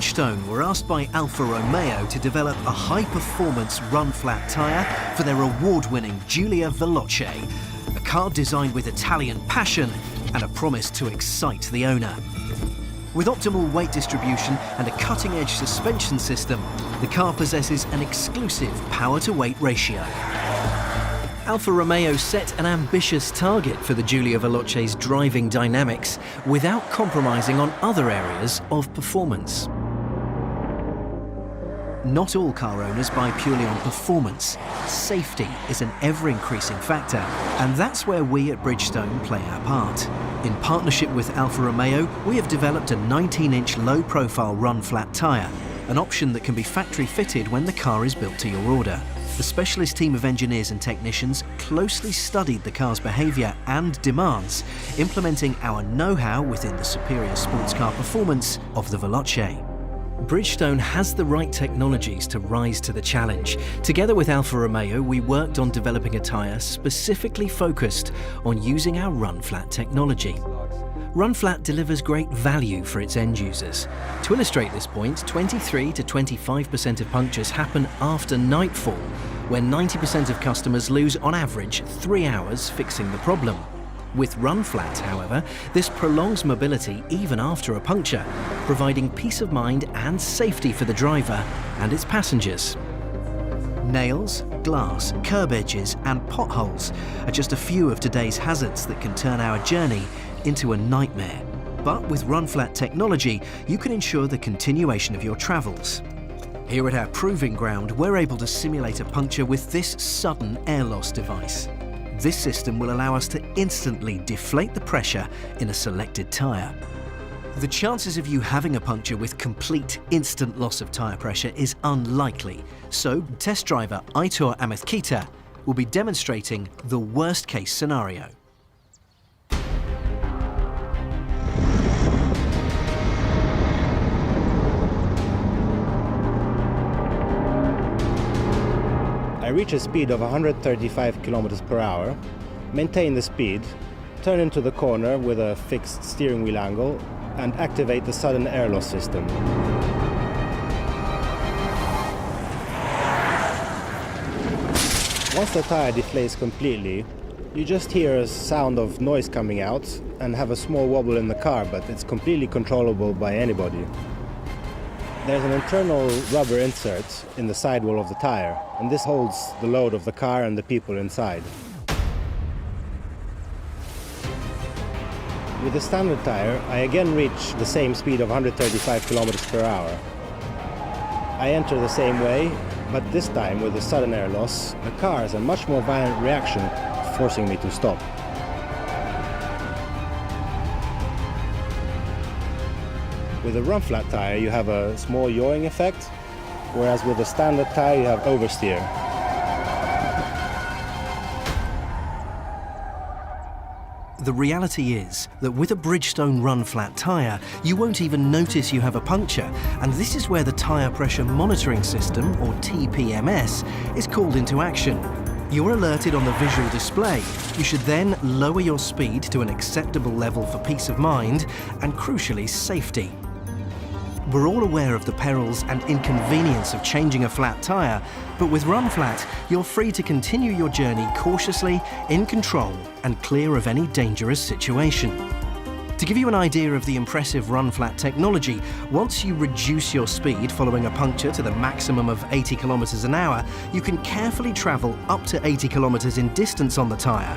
Bridgestone were asked by Alfa Romeo to develop a high-performance run-flat tyre for their award-winning Giulia Veloce, a car designed with Italian passion and a promise to excite the owner. With optimal weight distribution and a cutting-edge suspension system, the car possesses an exclusive power-to-weight ratio. Alfa Romeo set an ambitious target for the Giulia Veloce's driving dynamics without compromising on other areas of performance. Not all car owners buy purely on performance. Safety is an ever-increasing factor, and that's where we at Bridgestone play our part. In partnership with Alfa Romeo, we have developed a 19-inch low-profile run-flat tyre, an option that can be factory-fitted when the car is built to your order. The specialist team of engineers and technicians closely studied the car's behaviour and demands, implementing our know-how within the superior sports car performance of the Veloce. Bridgestone has the right technologies to rise to the challenge. Together with Alfa Romeo, we worked on developing a tyre specifically focused on using our run-flat technology. Run-flat delivers great value for its end users. To illustrate this point, 23 to 25% of punctures happen after nightfall, when 90% of customers lose on average 3 hours fixing the problem. With run-flat, however, this prolongs mobility even after a puncture, providing peace of mind and safety for the driver and its passengers. Nails, glass, curb edges and potholes are just a few of today's hazards that can turn our journey into a nightmare. But with run-flat technology, you can ensure the continuation of your travels. Here at our proving ground, we're able to simulate a puncture with this sudden air loss device. This system will allow us to instantly deflate the pressure in a selected tyre. The chances of you having a puncture with complete instant loss of tyre pressure is unlikely, so test driver Aitor Amethkita will be demonstrating the worst-case scenario. I reach a speed of 135 km per hour, maintain the speed, turn into the corner with a fixed steering wheel angle and activate the sudden air loss system. Once the tire deflates completely, you just hear a sound of noise coming out and have a small wobble in the car, but it's completely controllable by anybody. There's an internal rubber insert in the sidewall of the tire, and this holds the load of the car and the people inside. With the standard tire, I again reach the same speed of 135 km per hour. I enter the same way, but this time with the sudden air loss, the car has a much more violent reaction, forcing me to stop. With a run-flat tire, you have a small yawing effect, whereas with a standard tire, you have oversteer. The reality is that with a Bridgestone run-flat tyre, you won't even notice you have a puncture, and this is where the tyre pressure monitoring system, or TPMS, is called into action. You're alerted on the visual display. You should then lower your speed to an acceptable level for peace of mind and, crucially, safety. We're all aware of the perils and inconvenience of changing a flat tyre, but with run-flat, you're free to continue your journey cautiously, in control, and clear of any dangerous situation. To give you an idea of the impressive run-flat technology, once you reduce your speed following a puncture to the maximum of 80 km an hour, you can carefully travel up to 80 km in distance on the tyre.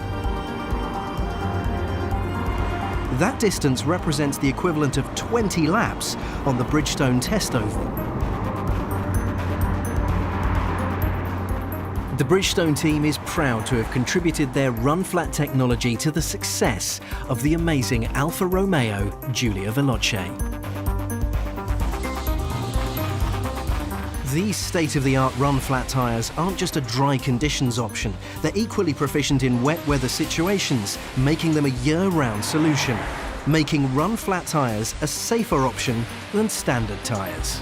That distance represents the equivalent of 20 laps on the Bridgestone test oval. The Bridgestone team is proud to have contributed their run-flat technology to the success of the amazing Alfa Romeo Giulia Veloce. These state-of-the-art run-flat tyres aren't just a dry conditions option, they're equally proficient in wet weather situations, making them a year-round solution, making run-flat tyres a safer option than standard tyres.